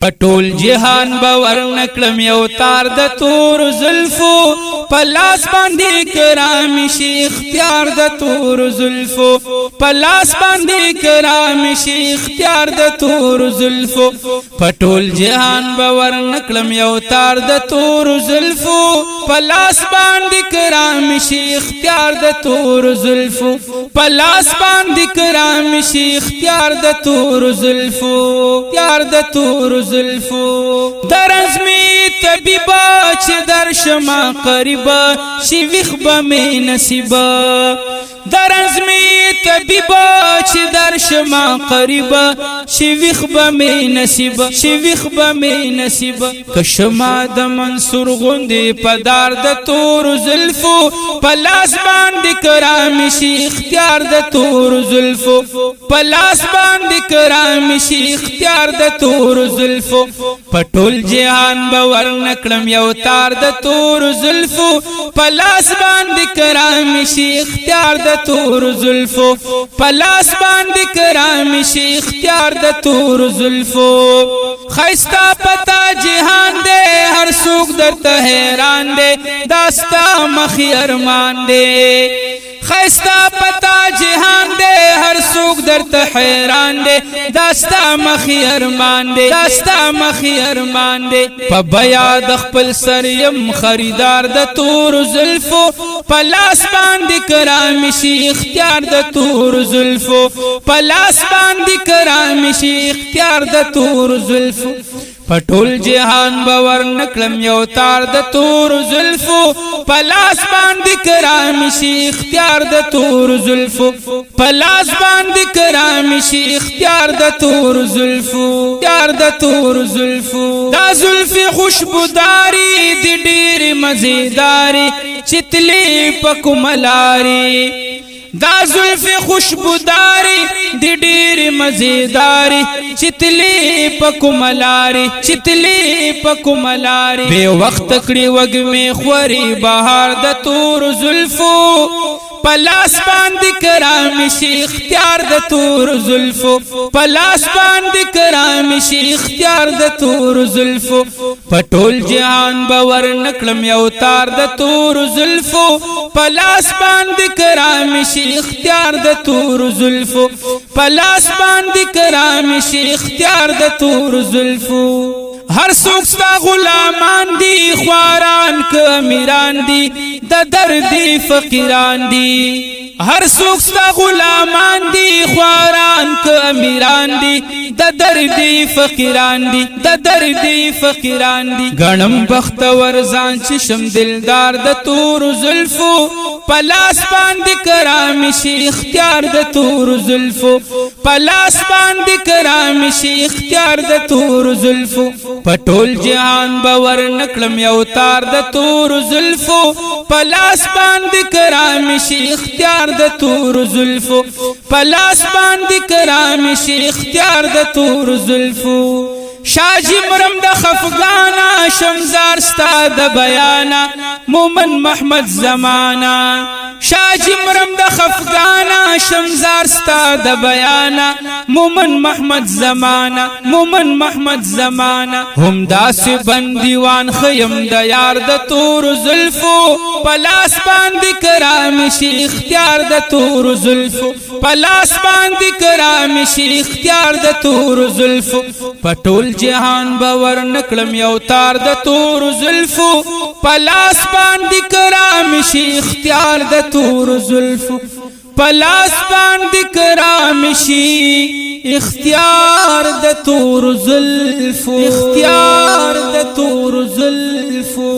پټول جهان باور نکړم یو تار د تور زلفو پلاس باندې کرام شي اختیار د تور زلفو پلاس باندې کرام شي اختیار د تور زلفو پټول جهان باور نکړم یو تار د تور زلفو پلاس باندې کرام شي اختیار د تور زلفو پلاس باندې کرام شي اختیار د تور زلفو اختیار د تور زلفو درزمی طبیبا چه در شما قریبا شیویخ بمی نصیبا درزمی طبیبا چه در شما قریبا شیویخ بمی نصیبا شیویخ بمی نصیبا کشما د منصور غندی پدار د تور زلفو پلاس باندې کرام شي اختیار د تور زلفو پلاس باندې کرام شي اختیار د تور زلفو پټول جهان باور نکړم یو تار د تور زلفو پلاس باندې کرام شي اختیار د تور زلفو پلاس باندې کرام شي اختیار د تور زلفو خیستا پتا جهان دے ہر سوک درتا حیران دے داستا مخی ارمان دے خیستا پتا جہان دے ہر سوک درتا حیران دے داستا مخی ارمان دے داستا مخی ارمان دے پا بیا دخپل سریم خریدار دا تور زلفو پلاس باندی کرامشی اختیار دا تور زلفو پلاس باندی کرامشی اختیار دا تور زلفو پټول جهان باور نکړم یو تار د تور زلفو پلاس باندې کرام شي اختیار د تور زلفو پلاس باندې کرام شي اختیار د تور زلفو اختیار د تور زلفو دا زلفي خوشبوداري د ډېر مزیداري چتلی پکملاري دا زلفی خوشبوداری دی ډیر مزیداری چتلی پکملاری چتلی پکملاری بے وقت کړي وګمه خوري بهار د تور زلفو پلاس باندې کرام شي اختیار د تور زلفو پلاس باندې کرام شي اختیار د تور زلفو پټول جهان باور نکړم یو تار د تور زلفو پلاس باندې کرام شي اختیار د تور زلفو پلاس باندې کرام شي اختیار د تور زلفو ہر سوک ستا غلامان دی خواران که امیران دی دا دردی فقیران دی ہر سوک ستا غلامان دی خواران که امیران دی دا دردی فقیران دی دا دردی فقیران دی گنم بخت ورزان چشم دلدار دا تور زلفو پلاس باندې کرام شي اختیار د تور زلفو پلاس باندې کرام شي اختیار د تور زلفو پټول جهان باور نکړم یو تار د تور زلفو پلاس باندې کرام شي اختیار د تور زلفو پلاس باندې کرام شي اختیار د تور زلفو شاجی مرم د خفگانا شمزار ستا د بیانا مومن محمد زمانا شاجی مرم د خفگانا شمزار ستا د بیانا مومن محمد زمانا مومن محمد زمانا هم داس بندیوان خیم د یار د تور زلفو پلاس باندې کرام شي اختیار د تور زلفو پلاس باندې کرام شي اختیار د تور زلفو پټول جهان باور نکړم یو تار د تور زلفو پلاس باندې کرام شي اختیار د تور زلفو پلاس باندې کرام شي اختیار د تور زلفو اختیار د تور زلفو